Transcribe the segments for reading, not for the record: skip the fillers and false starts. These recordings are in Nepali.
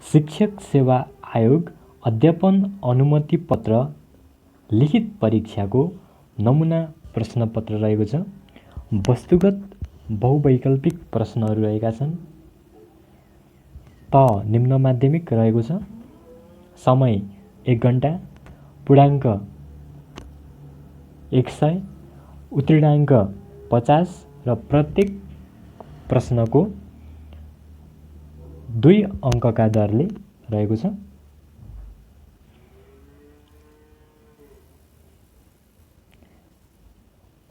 शिक्षक सेवा आयोग अध्यापन अनुमति पत्र लिखित परीक्षाको नमुना प्रश्नपत्र रहेको छ। वस्तुगत बहुवैकल्पिक प्रश्नहरू रहेका छन्। त निम्न माध्यमिक रहेको छ। समय 1 घण्टा, पूर्णाङ्क 100, उत्तीर्णाङ्क 50 र प्रत्येक प्रश्नको 2 अङ्कका दरले रहेको छ।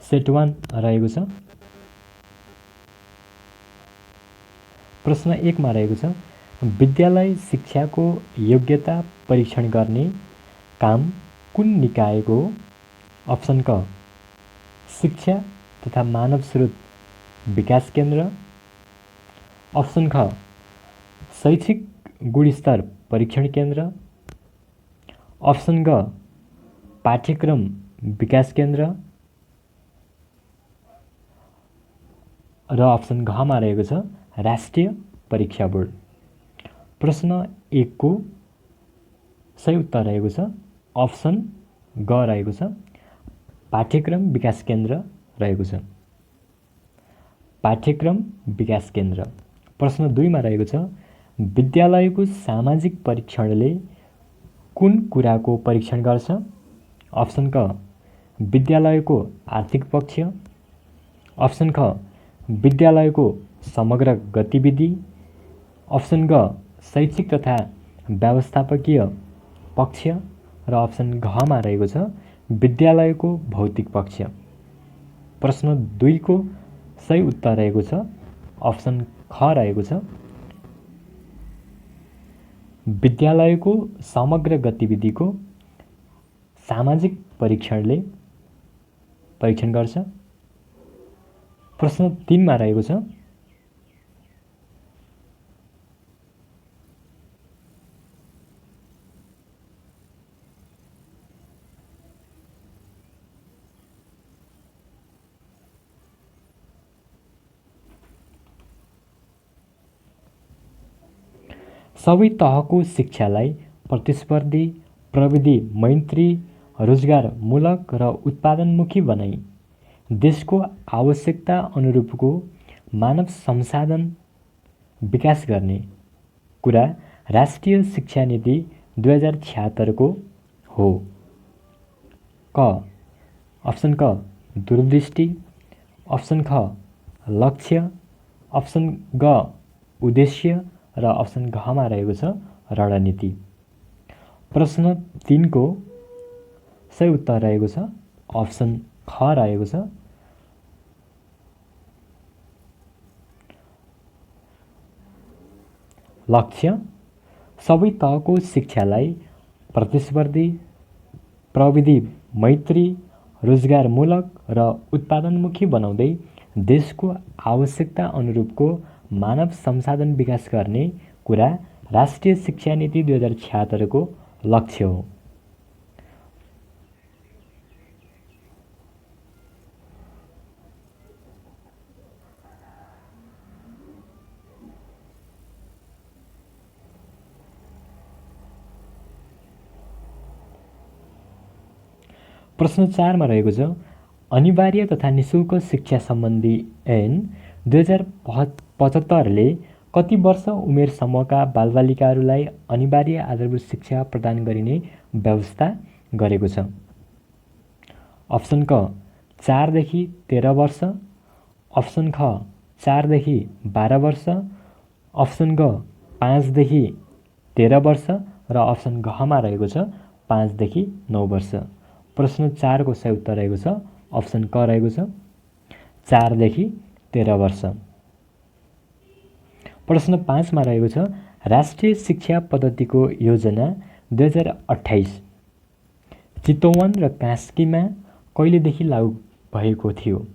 सेट 1 रहेको छ। प्रश्न 1 मा रहेको छ, विद्यालय शिक्षाको योग्यता परीक्षण गर्ने काम कुन निकायको हो? अप्सन क शिक्षा तथा मानव स्रोत विकास केन्द्र, अप्सन ख शैक्षिक गुणस्तर परीक्षण केन्द्र, अप्सन ग पाठ्यक्रम विकास केन्द्र र अप्सन घ मा रहेको छ राष्ट्रिय परीक्षा बोर्ड। प्रश्न 1 को सही उत्तर रहेको छ अप्सन ग रहेको छ, पाठ्यक्रम विकास केन्द्र रहेको छ। पाठ्यक्रम विकास केन्द्र। प्रश्न 2 मा रहेको छ, विद्यालयको सामाजिक परीक्षणले कुन कुराको परीक्षण गर्छ? अप्सन क विद्यालयको आर्थिक पक्ष, अप्सन ख विद्यालयको समग्र गतिविधि, अप्सन ग शैक्षिक तथा व्यवस्थापकीय पक्ष र अप्सन घ मा रहेको छ विद्यालयको भौतिक पक्ष। प्रश्न 2 को सही उत्तर रहेको छ अप्सन ख रहेको छ, विद्यालयको समग्र गतिविधिको सामाजिक परीक्षणले परीक्षण गर्छ। प्रश्न 3 मा रहेको छ, सबै तहको शिक्षालाई प्रतिस्पर्धी, प्रविधि मैत्री, रोजगारमूलक र उत्पादनमुखी बनाई देशको आवश्यकता अनुरूपको मानव संसाधन विकास गर्ने कुरा राष्ट्रिय शिक्षा नीति 2076 को हो। क अप्सन क दूरदृष्टि, अप्सन ख लक्ष्य, अप्सन ग उद्देश्य र अप्सन घ मा रहेको छ रणनीति। प्रश्न 3 को सही उत्तर रहेको छ अप्सन ख रहेको छ, लक्ष्य सबै तहको शिक्षालाई प्रतिस्पर्धी, प्रविधि मैत्री, रोजगारमूलक र उत्पादनमुखी बनाउँदै देशको आवश्यकता अनुरूपको मानव संसाधन विकास गर्ने कुरा राष्ट्रिय शिक्षा नीति 2076 को लक्ष्य हो। प्रश्न 4 मा रहेको छ, अनिवार्य तथा निशुल्क शिक्षा सम्बन्धी ऐन 2075 ले कति वर्ष उमेर समूहका बालबालिकाहरूलाई अनिवार्य आधारभूत शिक्षा प्रदान गरिने व्यवस्था गरेको छ? अप्सन क 4 देखि 13 वर्ष, अप्सन ख 4 देखि 12 वर्ष, अप्सन ग 5 देखि 13 वर्ष र अप्सन घ मा रहेको छ 5 देखि 9 वर्ष। प्रश्न 4 को सही उत्तर रहेको छ अप्सन क रहेको छ 4 देखि 13 वर्ष। प्रश्न 5 मा रहेको छ, राष्ट्रिय शिक्षा पद्धतिको योजना 2028 चितवन र कास्कीमा कहिलेदेखि लागू भएको थियो?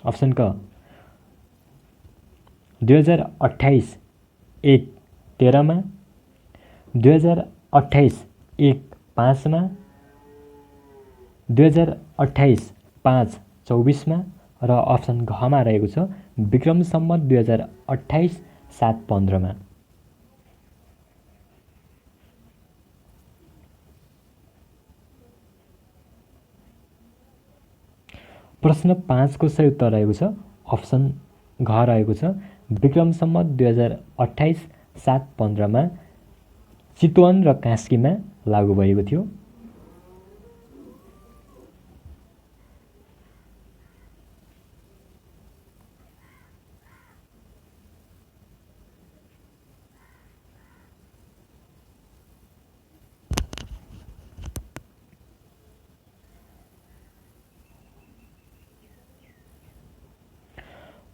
अप्सन क 2028 1 13 मा, 2028 1 5 मा, 2028 5 24 मा र अप्सन घ मा रहेको छ विक्रम सम्वत 2028 7 15 मा। प्रश्न 5 को सही उत्तर रहेको छ अप्सन घ रहेको छ। विक्रम सम्वत 2028 7 15 चितवन र कास्कीमा लागू भएको थियो।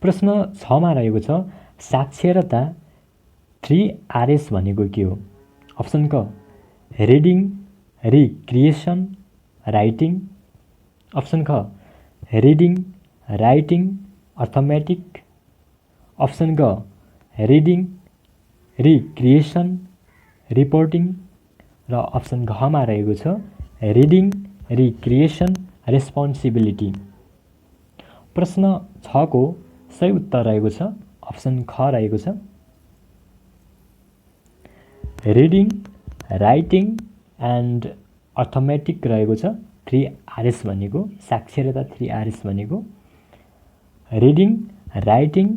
प्रश्न 6 मा रहेको छ साक्षरता 3Rs भनेको के हो? अप्सन क रिडिङ, रिक्रिएसन, राइटिङ। अप्सन ख रिडिङ, राइटिङ, अर्थमेटिक। अप्सन ग रिडिङ, रिक्रिएसन, रिपोर्टिङ र अप्सन घमा रहेको छ रिडिङ, रिक्रिएसन, रेस्पोन्सिबिलिटी। प्रश्न 6 को सही उत्तर रहेको छ अप्सन ख रहेको छ। रिडिङ, राइटिङ एन्ड अर्थमेटिक रहेको छ 3Rs भनेको। साक्षरता 3Rs भनेको रिडिङ, राइटिङ,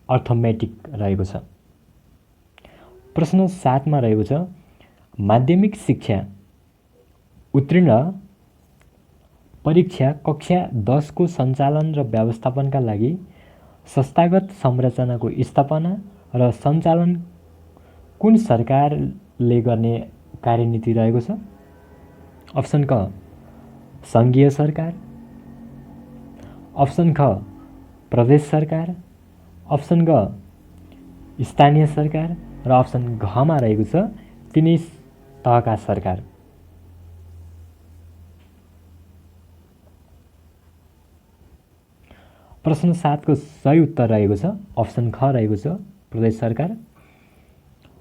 अर्थमेटिक रहेको छ। प्रश्न 7 मा रहेको छ माध्यमिक शिक्षा उत्तीर्ण परीक्षा कक्षा 10 को सञ्चालन र व्यवस्थापनका लागि संस्थागत संरचनाको स्थापना र सञ्चालन कुन सरकारले गर्ने कार्यनीति रहेको छ? अप्सन क सङ्घीय सरकार। अप्सन ख प्रदेश सरकार। अप्सन ग स्थानीय सरकार र अप्सन घमा रहेको छ तिनै तहका सरकार। प्रश्न 7 को सही उत्तर रहेको छ अप्सन ख रहेको छ प्रदेश सरकार।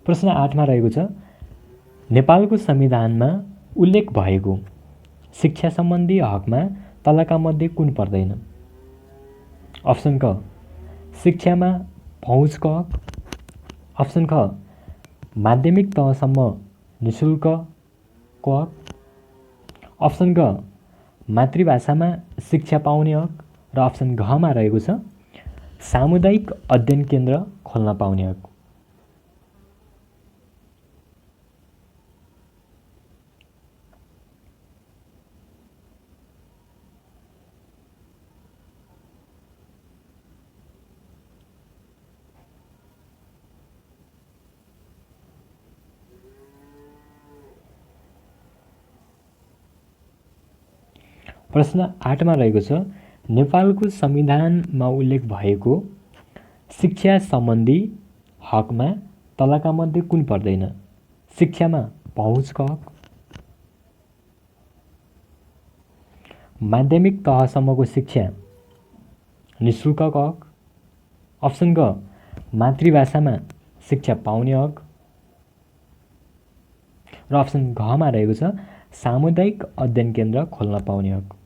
प्रश्न 8 मा रहेको छ नेपालको संविधानमा उल्लेख भएको शिक्षा सम्बन्धी हकमा तलका मध्ये कुन पर्दैन? अप्सन क शिक्षामा पहुँचको हक। अप्सन ख माध्यमिक तहसम्म निशुल्कको हक। अप्सन ग मातृभाषामा शिक्षा पाउने हक र अप्सन घमा रहेको छ सामुदायिक अध्ययन केन्द्र खोल्न पाउने हक। प्रश्न 8 मा रहेको छ नेपालको संविधानमा उल्लेख भएको शिक्षा सम्बन्धी हकमा तलका मध्ये कुन पर्दैन? शिक्षामा पहुँचको हक, माध्यमिक तहसम्मको शिक्षा निशुल्कको हक। अप्सन ग मातृभाषामा शिक्षा पाउने हक र अप्सन घमा रहेको छ सामुदायिक अध्ययन केन्द्र खोल्न पाउने हक।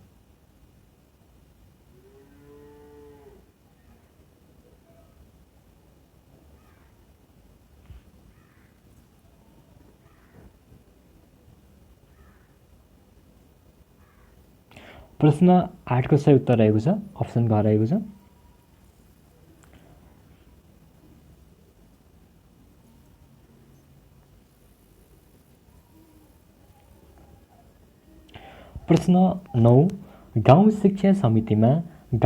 प्रश्न 8 को सही उत्तर रहेको छ अप्सन घ रहेको छ। प्रश्न 9 गाउँ शिक्षा समितिमा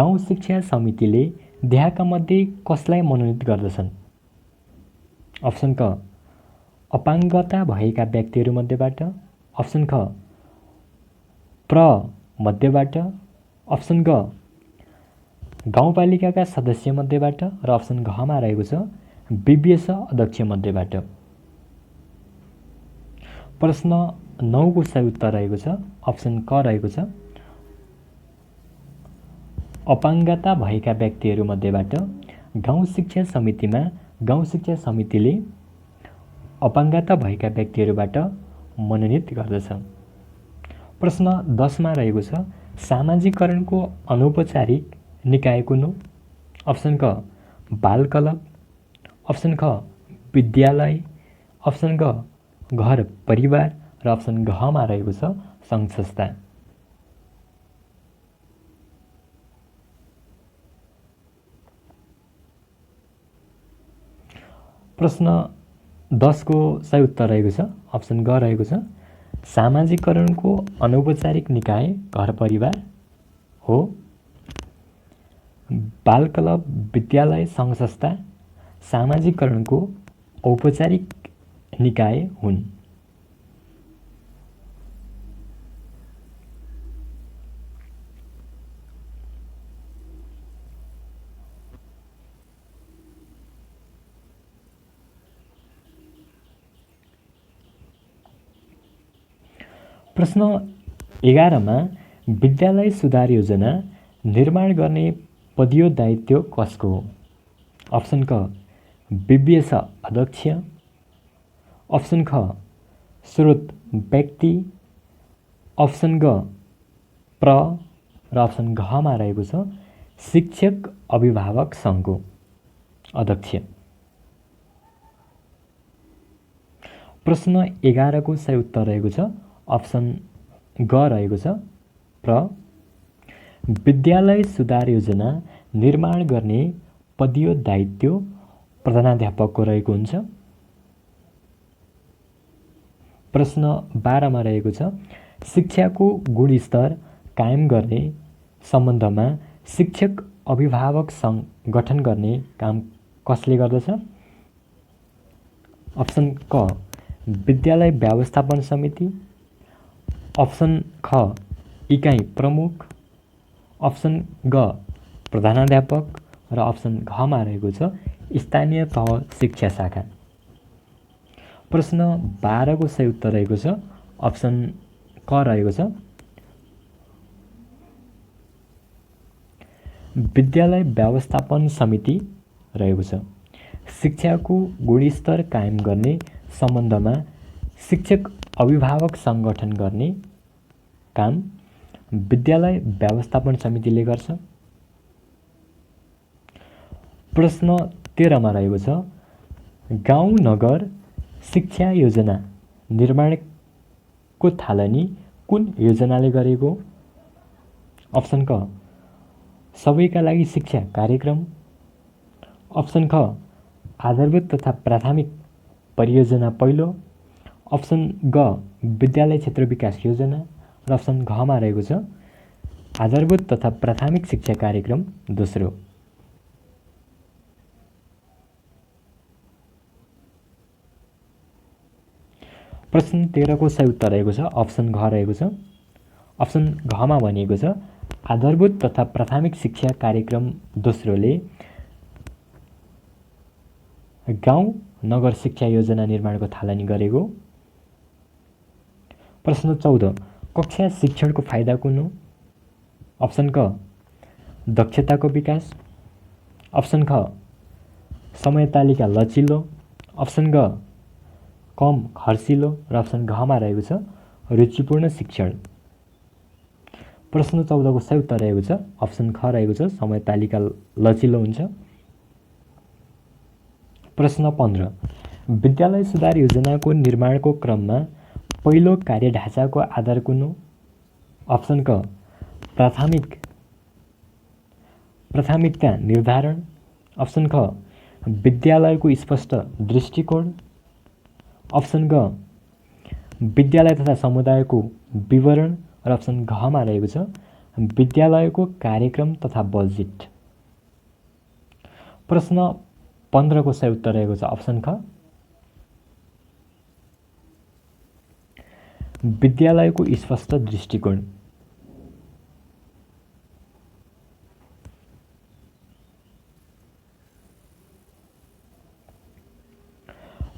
गाउँ शिक्षा समितिले देहाका मध्ये कसलाई मनोनित गर्दछन्? अप्सन क अपाङ्गता भएका व्यक्तिहरू मध्येबाट। अप्सन ख मध्येबाट। अप्सन ग गाउँपालिकाका सदस्य मध्येबाट र अप्सन घमा रहेको छ विभिएस अध्यक्ष मध्येबाट। प्रश्न 9 को सही उत्तर रहेको छ अप्सन क रहेको छ अपाङ्गता भएका व्यक्तिहरू मध्येबाट गाउँ शिक्षा समितिमा गाउँ शिक्षा समितिले अपाङ्गता भएका व्यक्तिहरूबाट मनोनित गर्दछ। प्रश्न 10 मा रहेको छ सामाजिकरणको अनौपचारिक निकाय कुन हो? अप्सन क बाल क्लब। अप्सन ख विद्यालय। अप्सन ग घर परिवार र अप्सन घमा रहेको छ सङ्घ संस्था। प्रश्न 10 को सही उत्तर रहेको छ अप्सन ग रहेको छ। सामाजिकरणको अनौपचारिक निकाय घर परिवार हो। बाल क्लब, विद्यालय, सङ्घ संस्था सामाजिकरणको औपचारिक निकाय हुन्। प्रश्न 11 मा विद्यालय सुधार योजना निर्माण गर्ने पदीय दायित्व कसको हो? अप्सन क विव्यस अध्यक्ष, अप्सन ख स्रोत व्यक्ति, अप्सन ग प्र र अप्सन घ मा रहेको छ शिक्षक अभिभावक सङ्घको अध्यक्ष। प्रश्न 11 को सही उत्तर रहेको छ अप्सन ग रहेको छ प्र। विद्यालय सुधार योजना निर्माण गर्ने पदीय दायित्व प्रधानाध्यापकको रहेको हुन्छ। प्रश्न 12 मा रहेको छ शिक्षाको गुणस्तर कायम गर्ने सम्बन्धमा शिक्षक अभिभावक सङ्घ गठन गर्ने काम कसले गर्दछ? अप्सन क विद्यालय व्यवस्थापन समिति, अप्सन ख इकाइ प्रमुख, अप्सन ग प्रधानाध्यापक र अप्सन घ मा रहेको छ स्थानीय तह शिक्षा शाखा। प्रश्न 12 को सही उत्तर रहेको छ अप्सन क रहेको छ विद्यालय व्यवस्थापन समिति रहेको छ। शिक्षाको गुणस्तर कायम गर्ने सम्बन्धमा शिक्षक अभिभावक सङ्गठन गर्ने काम विद्यालय व्यवस्थापन समितिले गर्छ। प्रश्न 13 मा रहेको छ गाउँ नगर शिक्षा योजना निर्माणको थालनी कुन योजनाले गरेको? अप्सन क सबैका लागि शिक्षा कार्यक्रम, अप्सन ख आधारभूत तथा प्राथमिक परियोजना पहिलो, अप्सन ग विद्यालय क्षेत्र विकास योजना र अप्सन घ मा रहेको छ आधारभूत तथा प्राथमिक शिक्षा कार्यक्रम दोस्रो। प्रश्न 13 को सही उत्तर रहेको छ अप्सन घ रहेको छ। अप्सन घ मा भनिएको छ आधारभूत तथा प्राथमिक शिक्षा कार्यक्रम दोस्रोले गाउँ नगर शिक्षा योजना निर्माणको थालनी गरेको। प्रश्न 14 कक्षा शिक्षणको फाइदा कुन हो? अप्सन क दक्षताको विकास, अप्सन ख समय तालिका लचिलो, अप्सन ग कम खर्चिलो र अप्सन घ मा रहेको छ रुचिपूर्ण शिक्षण। प्रश्न 14 को सही उत्तर रहेको छ अप्सन ख रहेको छ समय तालिका लचिलो हुन्छ। प्रश्न 15 विद्यालय सुधार योजनाको निर्माणको क्रममा पहिलो कार्य ढाँचाको आधार कुन हो? अप्सन क प्राथमिकता निर्धारण, अप्सन ख विद्यालयको स्पष्ट दृष्टिकोण, अप्सन ग विद्यालय तथा समुदायको विवरण र अप्सन घ मा रहेको छ विद्यालयको कार्यक्रम तथा बजेट। प्रश्न 15 को सही उत्तर रहेको छ अप्सन ख विद्यालयको स्पष्ट दृष्टिकोण।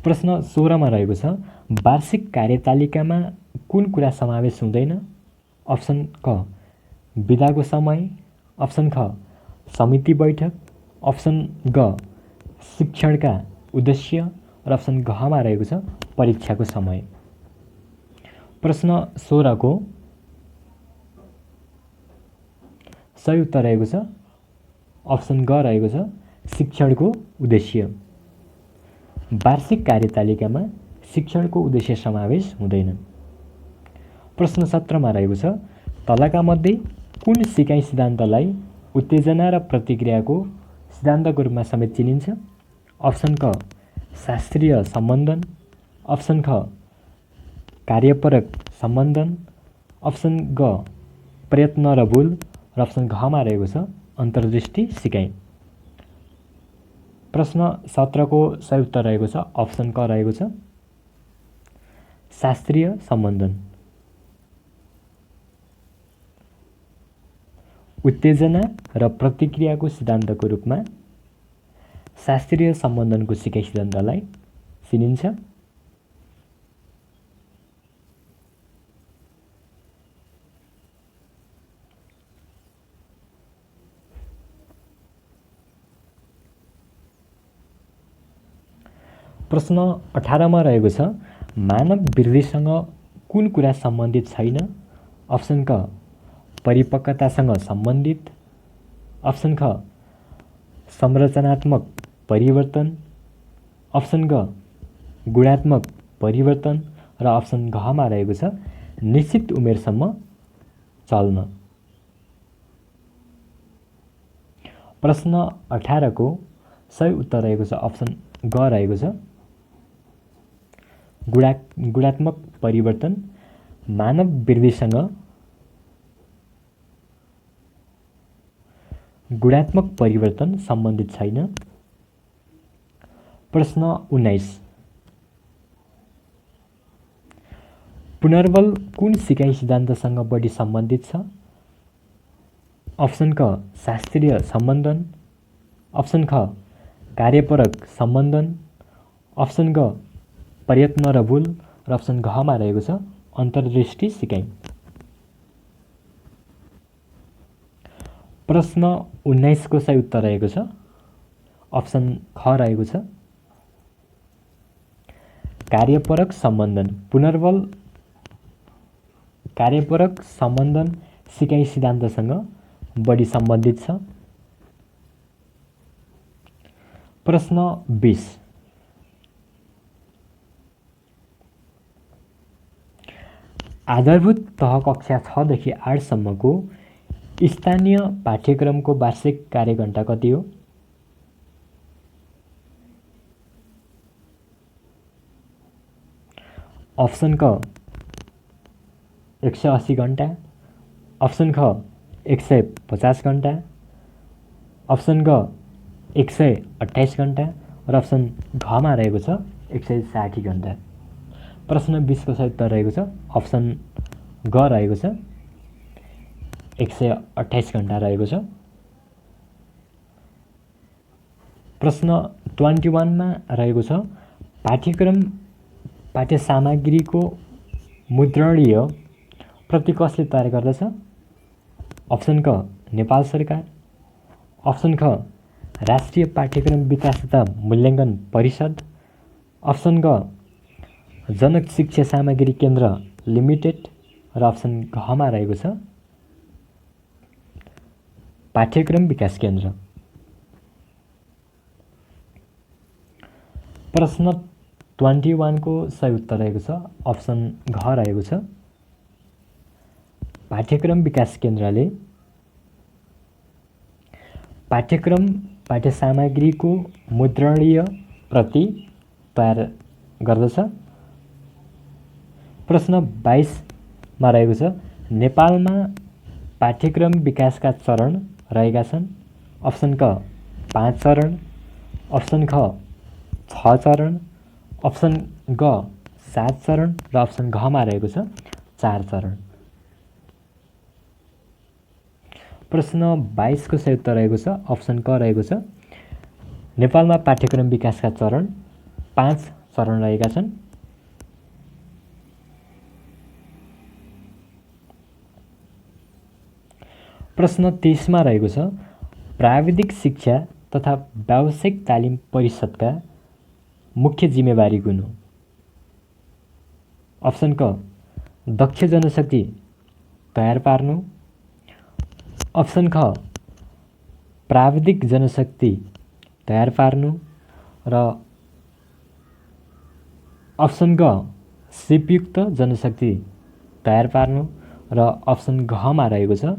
प्रश्न 16 मा रहेको छ वार्षिक कार्यतालिकामा कुन कुरा समावेश हुँदैन? अप्सन क बिदाको समय, अप्सन ख समिति बैठक, अप्सन ग शिक्षणका उद्देश्य र अप्सन घ मा रहेको छ परीक्षाको समय। प्रश्न 16 को सही उत्तर रहेको छ अप्सन ग रहेको छ शिक्षणको उद्देश्य। वार्षिक कार्यतालिकामा शिक्षणको उद्देश्य समावेश हुँदैन। प्रश्न 17 मा रहेको छ तलका मध्ये कुन सिकाइ सिद्धान्तलाई उत्तेजना र प्रतिक्रियाको सिद्धान्तको रूपमा समेत चिनिन्छ? अप्सन क शास्त्रीय सम्बन्धन, अप्सन ख कार्यपरक सम्बन्धन, अप्सन ग प्रयत्न र भुल र अप्सन घमा रहेको छ अन्तर्दृष्टि सिकाइ। प्रश्न 17 को सही उत्तर रहेको छ अप्सन क रहेको छ शास्त्रीय सम्बन्धन। उत्तेजना र प्रतिक्रियाको सिद्धान्तको रूपमा शास्त्रीय सम्बन्धनको सिकाइ सिद्धान्तलाई चिनिन्छ। प्रश्न 18 मा रहेको छ मानव वृद्धिसँग कुन कुरा सम्बन्धित छैन? अप्सन क परिपक्वतासँग सम्बन्धित, अप्सन ख संरचनात्मक परिवर्तन, अप्सन ग गुणात्मक परिवर्तन र अप्सन घमा रहेको छ निश्चित उमेरसम्म चल्न। प्रश्न 18 को सही उत्तर रहेको छ अप्सन ग रहेको छ गुणात्मक परिवर्तन। मानव वृद्धिसँग गुणात्मक परिवर्तन सम्बन्धित छैन। प्रश्न 19 पुनर्बल कुन सिकाइ सिद्धान्तसँग बढी सम्बन्धित छ? अप्सन क शास्त्रीय सम्बन्धन, अप्सन ख कार्यपरक सम्बन्धन, अप्सन ग प्रयत्न र भुल र अप्सन घमा रहेको छ अन्तर्दृष्टि सिकाइ। प्रश्न 19 को सही उत्तर रहेको छ अप्सन ख रहेको छ कार्यपरक सम्बन्धन। पुनर्बल कार्यपरक सम्बन्धन सिकाइ सिद्धान्तसँग बढी सम्बन्धित छ। प्रश्न 20 आधारभूत तह कक्षा 6 देखि 8 सम्मको स्थानीय पाठ्यक्रमको वार्षिक कार्यघण्टा कति हो? अप्सन क 180 घण्टा, अप्सन ख 150 घण्टा, अप्सन ग 128 घण्टा र अप्सन घमा रहेको छ 160 घण्टा। प्रश्न 20 को सही उत्तर रहेको छ अप्सन ग रहेको छ 128 घण्टा रहेको छ। प्रश्न 21 मा रहेको छ पाठ्य सामग्रीको मुद्रणीय प्रति कसले तयार गर्दछ? अप्सन क नेपाल सरकार, अप्सन ख राष्ट्रिय पाठ्यक्रम विकास तथा मूल्याङ्कन परिषद, अप्सन ग जनक शिक्षा सामग्री केन्द्र लिमिटेड र अप्सन घमा रहेको छ पाठ्यक्रम विकास केन्द्र। प्रश्न 21 को सही उत्तर रहेको छ अप्सन घ रहेको छ पाठ्यक्रम विकास केन्द्रले पाठ्य सामग्रीको मुद्रणीय प्रति तयार गर्दछ। प्रश्न 22 मा रहेको छ नेपालमा पाठ्यक्रम विकासका चरण रहेका छन्। अप्सन क 5 चरण, अप्सन ख 6 चरण, अप्सन ग 7 चरण र अप्सन घमा रहेको छ 4 चरण। प्रश्न 22 को सही उत्तर रहेको छ अप्सन क रहेको छ नेपालमा पाठ्यक्रम विकासका चरण 5 चरण रहेका छन्। प्रश्न 23 मा रहेको छ प्राविधिक शिक्षा तथा व्यावसायिक तालिम परिषदका मुख्य जिम्मेवारी कुन हो? अप्सन क दक्ष जनशक्ति तयार पार्नु, अप्सन ख प्राविधिक जनशक्ति तयार पार्नु र अप्सन ग सिपयुक्त जनशक्ति तयार पार्नु र अप्सन घमा रहेको छ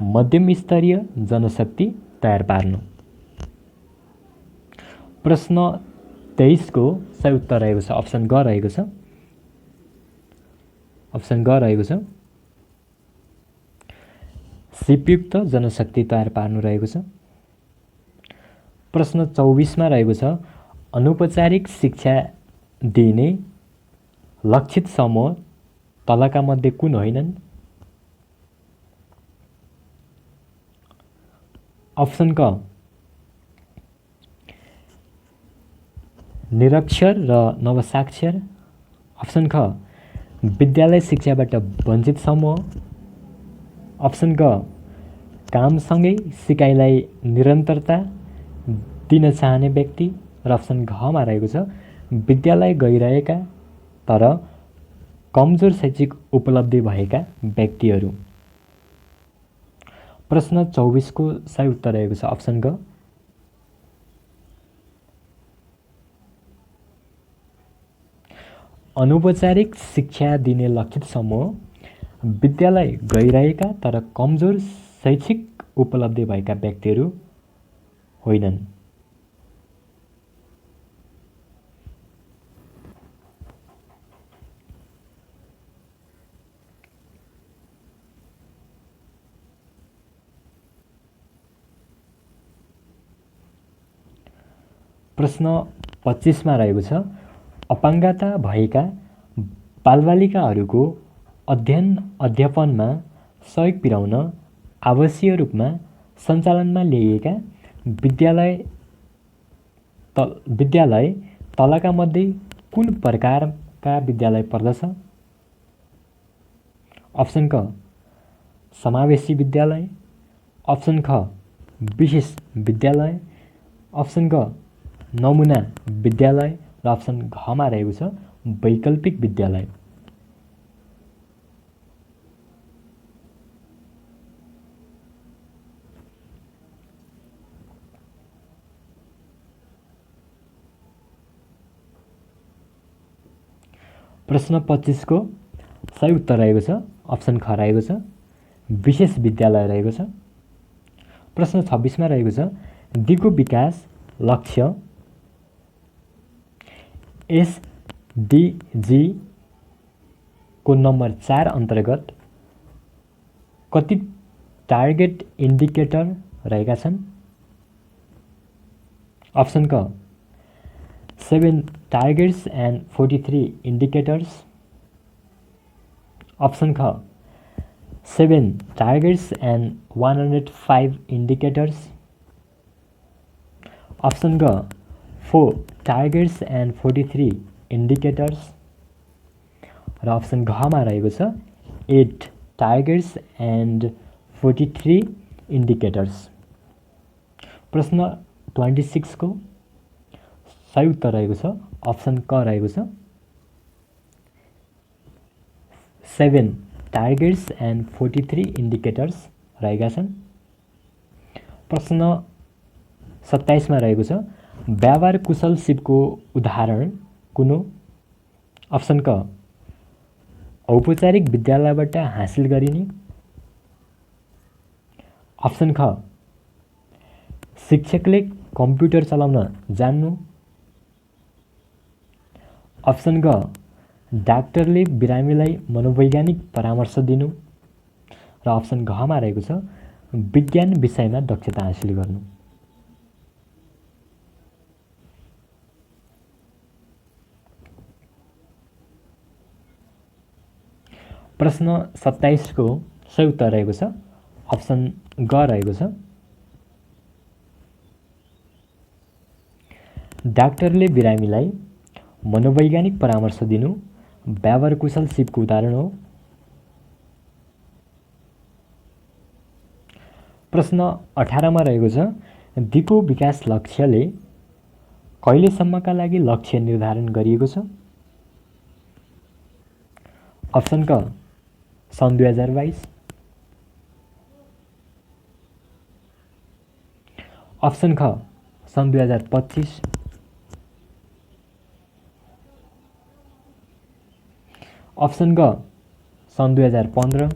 मध्यम स्तरीय जनशक्ति तयार पार्नु। प्रश्न 23 को सही उत्तर रहेको छ अप्सन ग रहेको छ। अप्सन ग रहेको छ। सिपयुक्त जनशक्ति तयार पार्नु रहेको छ। प्रश्न 24 मा रहेको छ अनौपचारिक शिक्षा दिने लक्षित समूह तलका मध्ये कुन होइनन्? अप्सन क निरक्षर र नवसाक्षर। अप्सन ख विद्यालय शिक्षाबाट वञ्चित समूह। अप्सन ग कामसँगै सिकाइलाई निरन्तरता दिन चाहने व्यक्ति। र अप्सन घमा रहेको छ विद्यालय गइरहेका तर कमजोर शैक्षिक उपलब्धि भएका व्यक्तिहरू। प्रश्न 24 को सही उत्तर रहेको छ अप्सन ग। अनौपचारिक शिक्षा दिने लक्षित समूह विद्यालय गइरहेका तर कमजोर शैक्षिक उपलब्धि भएका व्यक्तिहरू होइनन्। प्रश्न 25 मा रहेको छ अपाङ्गता भएका बालबालिकाहरूको अध्ययन अध्यापनमा सहयोग पुर्याउन आवश्यक रूपमा सञ्चालनमा ल्याइएका विद्यालय तलका मध्ये कुन प्रकारका विद्यालय पर्दछ? अप्सन क समावेशी विद्यालय। अप्सन ख विशेष विद्यालय। अप्सन ग नमुना विद्यालय। र अप्सन घमा रहेको छ वैकल्पिक विद्यालय। प्रश्न 25 को सही उत्तर रहेको छ अप्सन ख रहेको छ विशेष विद्यालय रहेको छ। प्रश्न 26 मा रहेको छ दिगो विकास लक्ष्य एसडिजी को नम्बर 4 अन्तर्गत कति टार्गेट इन्डिकेटर रहेका छन्? अप्सन क 7 टार्गेट्स एन्ड 43 इन्डिकेटर्स। अप्सन ख 7 टार्गेट्स एन्ड 105 इन्डिकेटर्स। अप्सन ग 4 टार्गेट्स एन्ड 43 इन्डिकेटर्स। र अप्सन घमा रहेको छ 8 टार्गेट्स एन्ड 43 इन्डिकेटर्स। प्रश्न 26 को सही उत्तर रहेको छ अप्सन क रहेको छ 7 टार्गेट्स एन्ड 43 इन्डिकेटर्स रहेका छन्। प्रश्न 27 मा रहेको छ व्यवहार कुशल सिपको उदाहरण कुन हो? अप्सन क औपचारिक विद्यालयबाट हासिल गरिने। अप्सन ख शिक्षकले कम्प्युटर चलाउन जान्नु। अप्सन ग डाक्टरले बिरामीलाई मनोवैज्ञानिक परामर्श दिनु। र अप्सन घमा रहेको छ विज्ञान विषयमा दक्षता हासिल गर्नु। प्रश्न 27 को सही उत्तर रहेको छ अप्सन ग रहेको छ डाक्टरले बिरामीलाई मनोवैज्ञानिक परामर्श दिनु व्यवहार कुशल सिपको उदाहरण हो। प्रश्न 18 मा रहेको छ दिगो विकास लक्ष्यले कहिलेसम्मका लागि लक्ष्य निर्धारण गरिएको छ? अप्सन क सन् 2022। अप्सन ख सन् 2025। अप्सन ग सन् 2015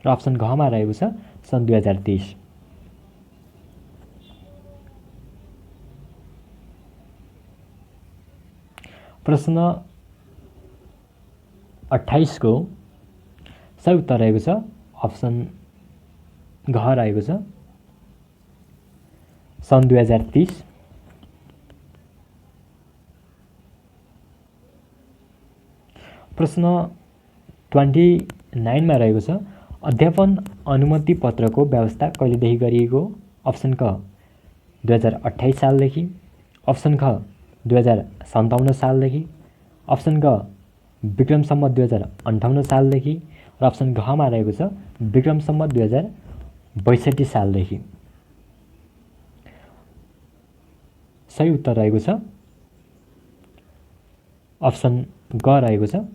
र अप्सन घमा रहेको छ सन् 2023। प्रश्न 28 को सही उत्तर रहेको छ अप्सन घ रहेको छ सन् 2030। प्रश्न 29 मा रहेको छ अध्यापन अनुमति पत्रको व्यवस्था कहिलेदेखि गरिएको? अप्सन क 2028 सालदेखि, अप्सन ख 2057 सालदेखि, अप्सन ग विक्रम सम्वत 2058 सालदेखि र अप्सन घमा रहेको छ विक्रम सम्वत 2062 सालदेखि। सही उत्तर रहेको छ अप्सन ग रहेको छ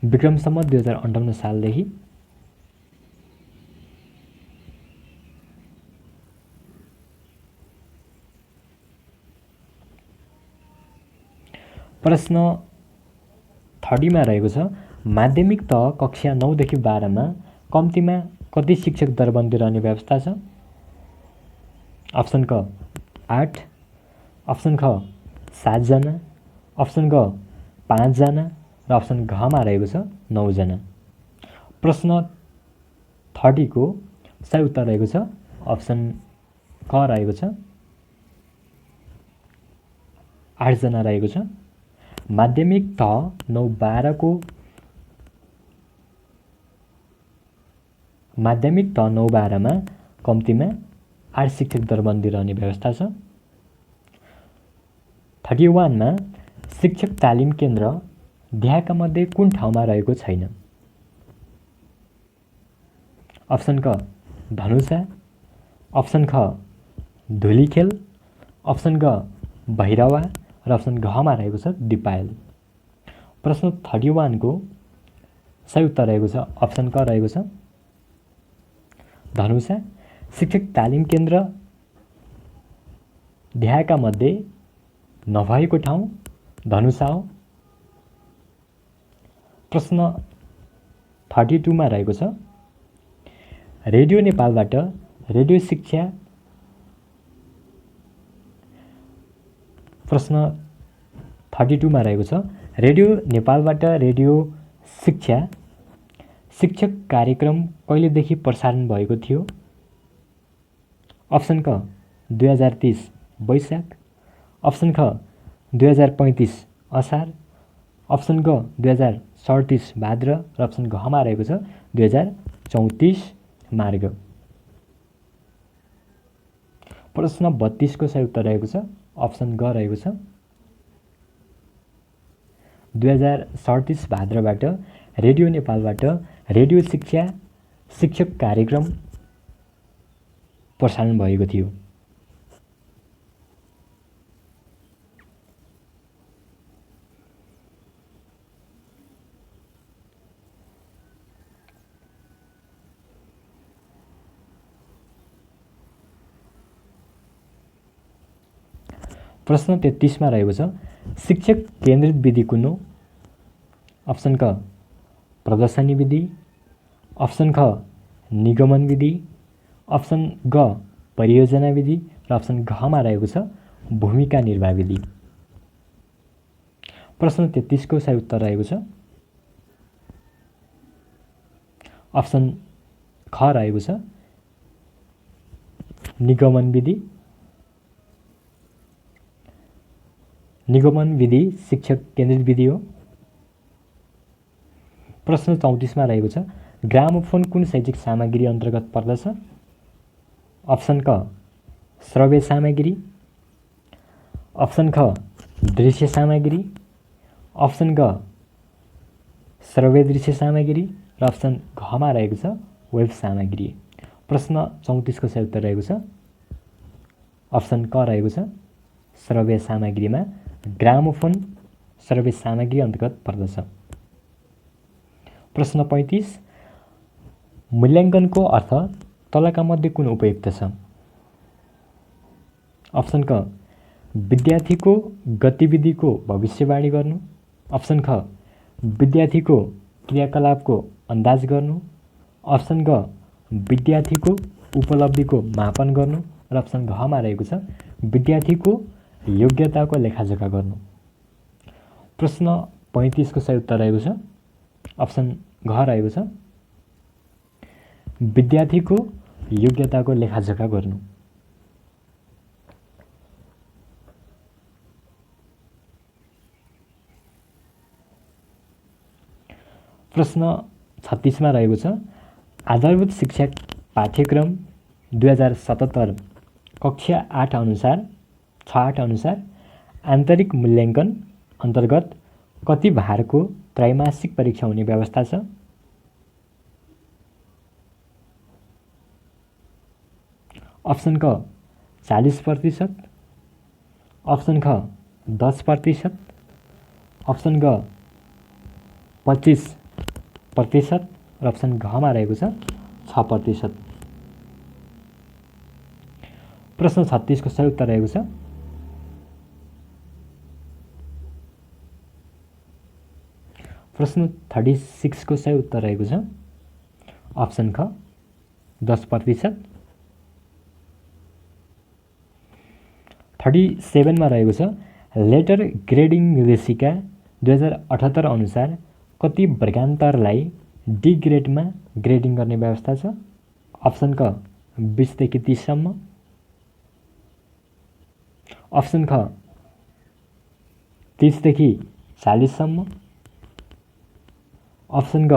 विक्रम सम्वत 2058 सालदेखि। प्रश्न 30 मा रहेको छ माध्यमिक तह कक्षा 9 देखि 12 मा कम्तीमा कति शिक्षक दरबन्दी रहने व्यवस्था छ? अप्सन क 8, अप्सन ख 7 जना, अप्सन ग 5 जना र अप्सन घमा रहेको छ 9 जना। प्रश्न 30 को सही उत्तर रहेको छ अप्सन क रहेको छ 8 जना रहेको छ। माध्यमिक तह 9-12 को माध्यमिक तह 9-12 मा कम्तीमा 8 शिक्षक दरबन्दी रहने व्यवस्था छ। 31 मा शिक्षक तालिम केन्द्र देहाका मध्ये कुन ठाउँमा रहेको छैन? अप्सन क धनुषा, अप्सन ख धुलीखेल, अप्सन ग भैरवा र अप्सन घमा रहेको छ दिपायल। प्रश्न 31 को सही उत्तर रहेको छ अप्सन क रहेको छ धनुषा। शिक्षक तालिम केन्द्र देहाका मध्ये नभएको ठाउँ धनुषा हो। प्रश्न 32 मा रहेको छ रेडियो नेपालबाट रेडियो शिक्षा प्रश्न 32 मा रहेको छ रेडियो नेपालबाट रेडियो शिक्षा शिक्षक कार्यक्रम कहिलेदेखि प्रसारण भएको थियो? अप्सन क 2030 वैशाख, अप्सन ख 2035 असार, अप्सन ग 2037 भाद्र र अप्सन घमा रहेको छ 2034 मार्ग। प्रश्न 32 को सही उत्तर रहेको छ अप्सन ग रहेको छ 2037 भाद्रबाट रेडियो नेपालबाट रेडियो शिक्षा शिक्षक कार्यक्रम प्रसारण भएको थियो। प्रश्न 33 मा रहेको छ शिक्षक केन्द्रित विधि कुन हो? अप्सन क प्रदर्शनी विधि, अप्सन ख निगमन विधि, अप्सन ग परियोजना विधि र अप्सन घमा रहेको छ भूमिका निर्वाह विधि। प्रश्न 33 को सही उत्तर रहेको छ अप्सन ख रहेको छ निगमन विधि। निगमन विधि शिक्षक केन्द्रित विधि हो। प्रश्न 34 मा रहेको छ ग्रामोफोन कुन शैक्षिक सामग्री अन्तर्गत पर्दछ? अप्सन क श्रव्य सामग्री, अप्सन ख दृश्य सामग्री, अप्सन ग श्रव्य दृश्य सामग्री र अप्सन घमा रहेको छ वेब सामग्री। प्रश्न 34 को सही उत्तर रहेको छ अप्सन क रहेको छ श्रव्य सामग्रीमा ग्रामोफोन श्रव्य सामग्री अन्तर्गत पर्दछ। प्रश्न 35 मूल्याङ्कनको अर्थ तलका मध्ये कुन उपयुक्त छ? अप्सन क विद्यार्थीको गतिविधिको भविष्यवाणी गर्नु। अप्सन ख विद्यार्थीको क्रियाकलापको अन्दाज गर्नु। अप्सन ग विद्यार्थीको उपलब्धिको मापन गर्नु। र अप्सन घमा रहेको छ विद्यार्थीको योग्यताको लेखाजोखा गर्नु। प्रश्न 35 को सही उत्तर रहेको छ अप्सन घ रहेको छ विद्यार्थीको योग्यताको लेखाजोखा गर्नु। प्रश्न 36 मा रहेको छ आधारभूत शिक्षा पाठ्यक्रम 2077 कक्षा 8 अनुसार आन्तरिक मूल्याङ्कन अन्तर्गत कति भारको त्रैमासिक परीक्षा हुने व्यवस्था छ। अप्सन क 40%, अप्सन ख 10%, अप्सन ग 25% र अप्सन घमा रहेको छ 6%। प्रश्न 36 को सही उत्तर रहेको छ प्रश्न 36 को सही उत्तर रहेको छ अप्सन ख 10%। 37 मा रहेको छ लेटर ग्रेडिङ निर्देशिका 2078 अनुसार कति वर्गान्तरलाई डी ग्रेडमा ग्रेडिङ गर्ने व्यवस्था छ। अप्सन क 20 देखि 30 सम्म, अप्सन ख 30 देखि 40 सम्म, अप्सन ग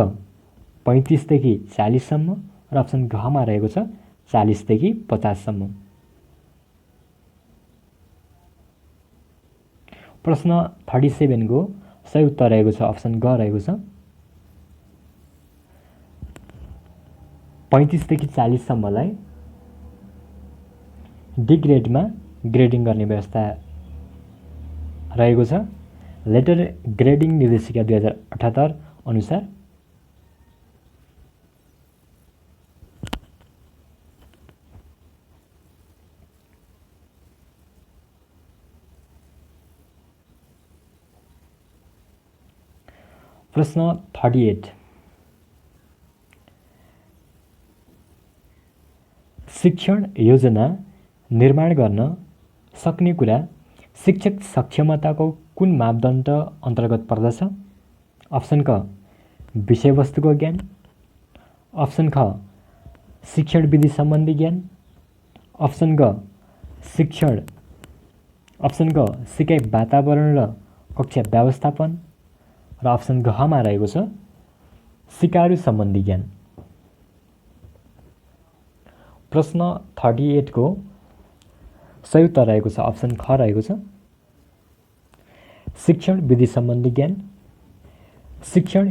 35 देखि 40 सम्म र अप्सन घमा रहेको छ 40 देखि 50 सम्म। प्रश्न 37 को सही उत्तर रहेको छ अप्सन ग रहेको छ 35 देखि 40 सम्मलाई डी ग्रेडमा ग्रेडिङ गर्ने व्यवस्था रहेको छ लेटर ग्रेडिङ निर्देशिका 2078 अनुसार। प्रश्न 38 शिक्षण योजना निर्माण गर्न सक्ने कुरा शिक्षक सक्षमताको कुन मापदण्ड अन्तर्गत पर्दछ। अप्सन क विषयवस्तुको ज्ञान, अप्सन ख शिक्षण विधि सम्बन्धी ज्ञान, अप्सन ग सिकाइ वातावरण र कक्षा व्यवस्थापन र अप्सन घमा रहेको छ सिकारु सम्बन्धी ज्ञान। प्रश्न 38 को सही उत्तर रहेको छ अप्सन ख रहेको छ शिक्षण विधि सम्बन्धी ज्ञान। शिक्षण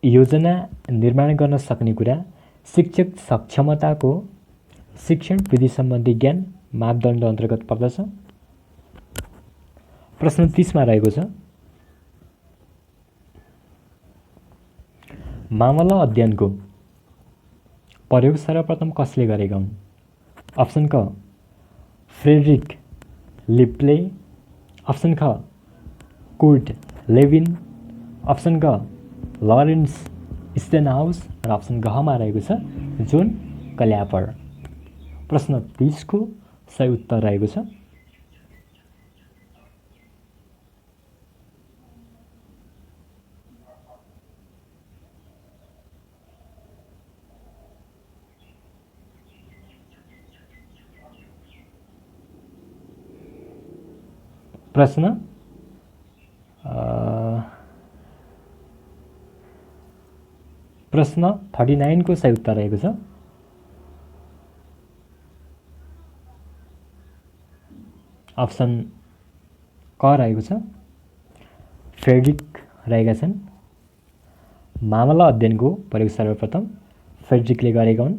योजना निर्माण गर्न सक्ने कुरा शिक्षक सक्षमताको शिक्षण विधि सम्बन्धी ज्ञान मापदण्ड अन्तर्गत पर्दछ। प्रश्न 30 मा रहेको छ मामला अध्ययनको प्रयोग सर्वप्रथम कसले गरेका हुन्। अप्सन क फ्रेडरिक लिप्ले, अप्सन ख कुर्ट लेभिन, अप्सन ग लरेन्स स्टेनहाउस र अप्सन घमा रहेको छ जोन क्ल्यापर। प्रश्न 30 को सही उत्तर रहेको छ प्रश्न 39 को सही उत्तर रहेको छ अप्सन क रहेको छ फ्रेडरिक रहेका छन्। मामला अध्ययनको प्रयोग सर्वप्रथम फ्रेडरिकले गरेका हुन्।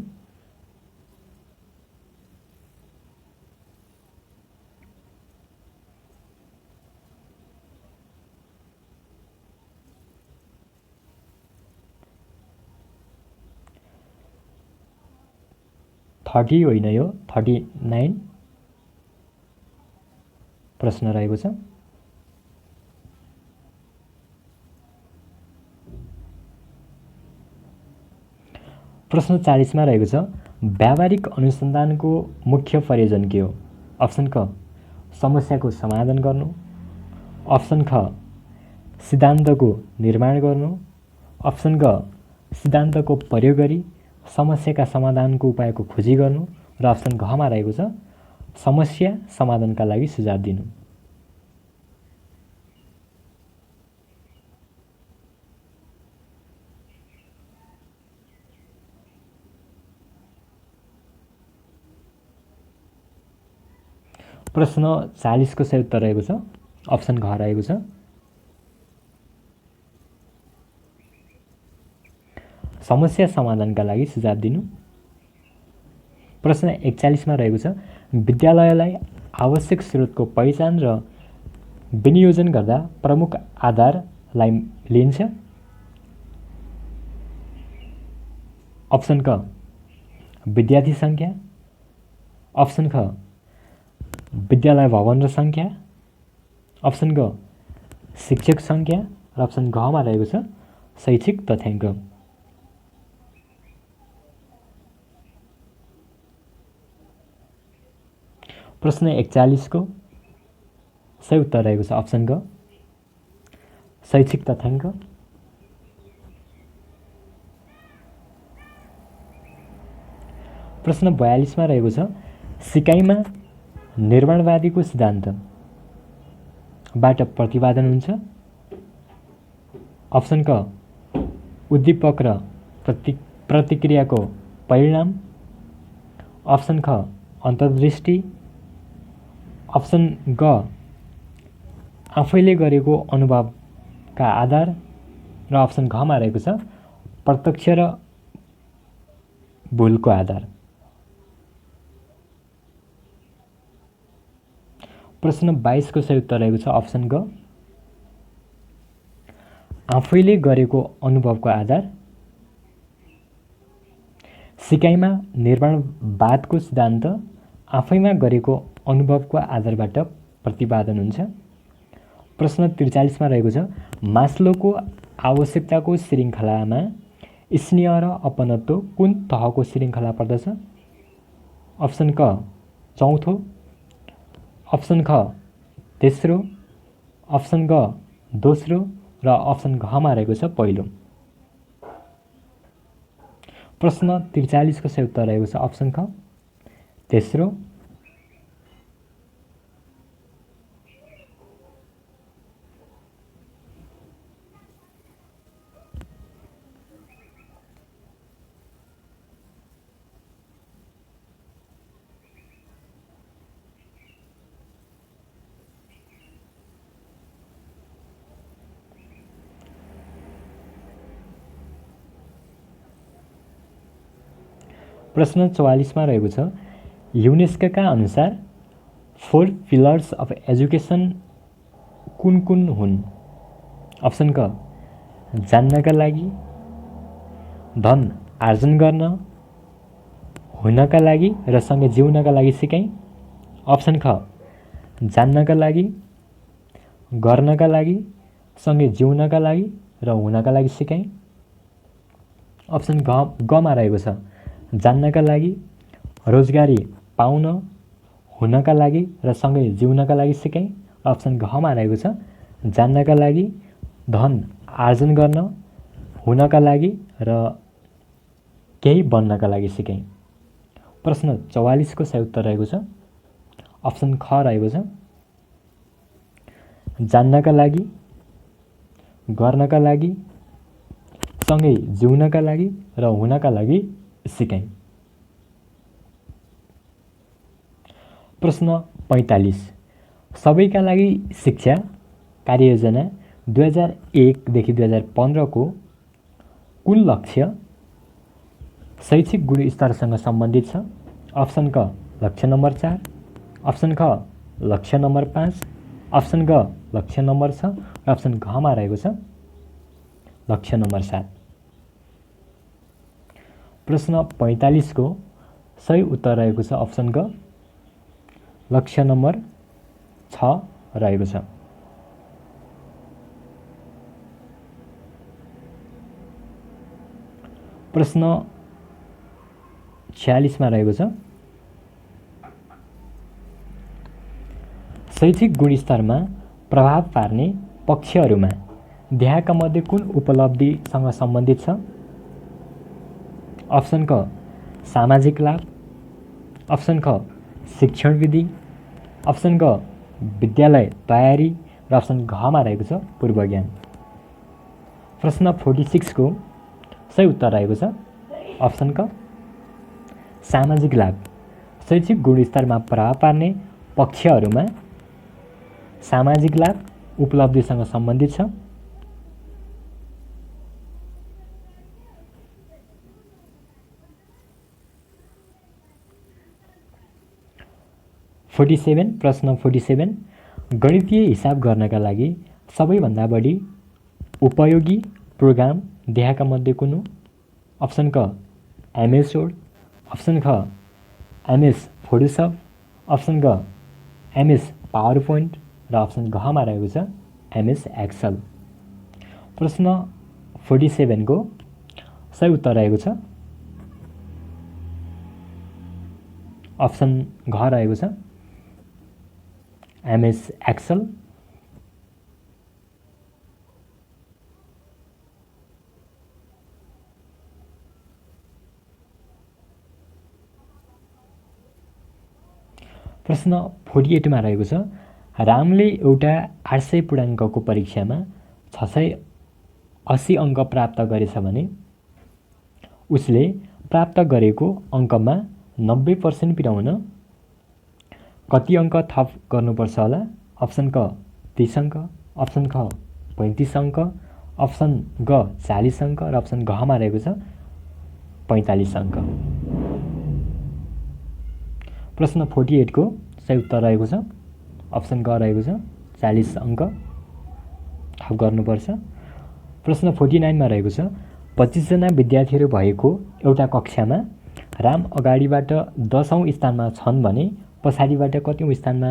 थर्टी होइन यो 39 प्रश्न रहेको छ। प्रश्न 40 मा रहेको छ व्यावहारिक अनुसन्धानको मुख्य प्रयोजन के हो? अप्सन क समस्याको समाधान गर्नु, अप्सन ख सिद्धान्तको निर्माण गर्नु, अप्सन ग सिद्धान्तको प्रयोग गरी समस्याका समाधानको उपायको खोजी गर्नु र अप्सन घ मा रहेको छ समस्या समाधानका लागि सुझाव दिनु। प्रश्न 40 को सही उत्तर रहेको छ अप्सन घ रहेको छ। समस्या समाधानका लागि सुझाव दिनु। प्रश्न 41 मा रहेको छ विद्यालयलाई आवश्यक स्रोतको पहिचान र विनियोजन गर्दा प्रमुख आधारलाई लिन्छ। अप्सन क विद्यार्थी सङ्ख्या, अप्सन ख विद्यालय भवन र सङ्ख्या, अप्सन ग शिक्षक सङ्ख्या र अप्सन घ मा रहेको छ शैक्षिक तथ्याङ्क। प्रश्न 41 को सही उत्तर रहेको छ अप्सन ग शैक्षिक तथ्याङ्क। प्रश्न 42 मा रहेको छ सिकाइमा निर्माणवादीको सिद्धान्तबाट प्रतिपादन हुन्छ। अप्सन क उद्दीपक र प्रतिक्रियाको परिणाम, अप्सन ख अन्तर्दृष्टि, अप्सन ग आफैले गरेको अनुभवका आधार र अप्सन घ मा रहेको छ प्रत्यक्ष र भुलको आधार। प्रश्न 22 को सही उत्तर रहेको छ अप्सन ग आफैले गरेको अनुभवको आधार। सिकाइमा निर्माणवादको सिद्धान्त आफैमा गरेको अनुभवको आधारबाट प्रतिपादन हुन्छ। प्रश्न 43 मा रहेको छ मास्लोको आवश्यकताको श्रृङ्खलामा स्नेह र अपनत्व कुन तहको श्रृङ्खला पर्दछ? अप्सन क चौथो, अप्सन ख तेस्रो, अप्सन ग दोस्रो र अप्सन घ मा रहेको छ पहिलो। प्रश्न 43 को सही उत्तर रहेको छ अप्सन ख तेस्रो। प्रश्न 44 मा रहेको छ युनेस्कोका अनुसार 4 पिलर्स अफ एजुकेसन कुन कुन हुन्? अप्सन क जान्नका लागि, धन आर्जन गर्न, हुनका लागि र सँगै जिउनका लागि सिकाइ, अप्सन ख जान्नका लागि, गर्नका लागि, सँगै जिउनका लागि र हुनका लागि सिकाइ, अप्सन ग मा रहेको छ जान्नका लागि, रोजगारी पाउन, हुनका लागि र सँगै जिउनका लागि सिकाइ, अप्सन घ मा रहेको छ जान्नका लागि, धन आर्जन गर्न, हुनका लागि र केही बन्नका लागि सिकाइ। प्रश्न 44 को सही उत्तर रहेको छ अप्सन ख रहेको छ जान्नका लागि, गर्नका लागि, सँगै जिउनका लागि र हुनका लागि सिकाइ। प्रश्न 45 सबैका लागि शिक्षा कार्ययोजना 2001 देखि 2015 को कुन लक्ष्य शैक्षिक गुणस्तरसँग सम्बन्धित छ? अप्सन क लक्ष्य नम्बर 4, अप्सन ख लक्ष्य नम्बर 5, अप्सन ग लक्ष्य नम्बर 6 र अप्सन घ मा रहेको छ लक्ष्य नम्बर 7। प्रश्न 45 को सही उत्तर रहेको छ अप्सन ग लक्ष्य नम्बर 6। 6 रहेको छ। प्रश्न 46 मा रहेको छ शैक्षिक गुणस्तरमा प्रभाव पार्ने पक्षहरूमा देहाका मध्ये कुन उपलब्धिसँग सम्बन्धित छ? अप्सन क सामाजिक लाभ, अप्सन ख शिक्षण विधि, अप्सन ग विद्यालय तयारी र अप्सन घ मा रहेको छ पूर्व ज्ञान। प्रश्न 46 को सही उत्तर रहेको छ अप्सन क सामाजिक लाभ। शैक्षिक गुणस्तरमा प्रभाव पार्ने पक्षहरूमा सामाजिक लाभ उपलब्धिसँग सम्बन्धित छ। प्रश्न 47 गणितीय हिसाब गर्नका लागि सबैभन्दा बढी उपयोगी प्रोग्राम देहाका मध्ये कुन हो? अप्सन क एमएस वर्ड, अप्सन ख एमएस फोटोसप, अप्सन ग एमएस पावर पोइन्ट र अप्सन घ मा रहेको छ एमएस एक्सेल। प्रश्न 47 को सही उत्तर रहेको छ अप्सन घ रहेको छ एमएस एक्सेल। प्रश्न 48 मा रहेको छ रामले एउटा 800 पूर्णाङ्कको परीक्षामा 680 अङ्क प्राप्त गरेछ भने उसले प्राप्त गरेको अङ्कमा 90% पिराउन कति अङ्क थप गर्नुपर्छ होला? अप्सन क 30 अङ्क, अप्सन ख 35 अङ्क, अप्सन ग 40 अङ्क र अप्सन घ मा रहेको छ 45 अङ्क। प्रश्न 48 को सही उत्तर रहेको छ अप्सन ग रहेको छ 40 अङ्क थप गर्नुपर्छ। प्रश्न 49 मा रहेको छ 25 जना विद्यार्थीहरू भएको एउटा कक्षामा राम अगाडिबाट 10औं स्थानमा छन् भने पछाडिबाट कतिौं स्थानमा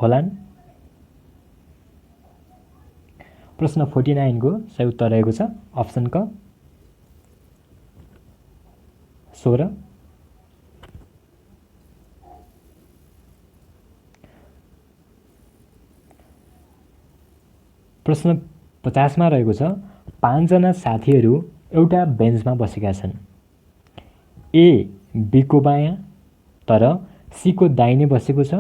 होलान्? प्रश्न 49 को सही उत्तर रहेको छ अप्सन क 16। प्रश्न 50 मा रहेको छ 5 जना साथीहरू एउटा बेन्चमा बसेका छन्। ए बी को बायाँ तर सी को दाहिने बसेको छ,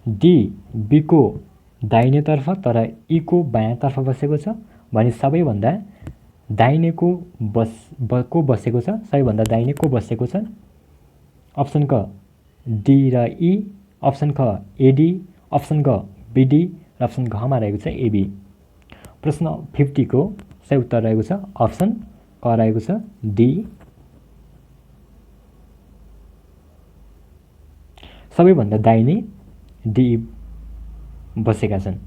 डी बी को दाहिनेतर्फ तर ई को बायाँतर्फ बसेको छ भने सबैभन्दा दाहिने को बसेको छ, सबैभन्दा दाहिने को बसेको छ? अप्सन क डी र ई, अप्सन ख एडी, अप्सन ग बीडी र अप्सन घ मा रहेको छ एबी। प्रश्न 50 को सही उत्तर रहेको छ अप्सन क रहेको छ डी। सबैभन्दा दाहिने डी बसेका छन्।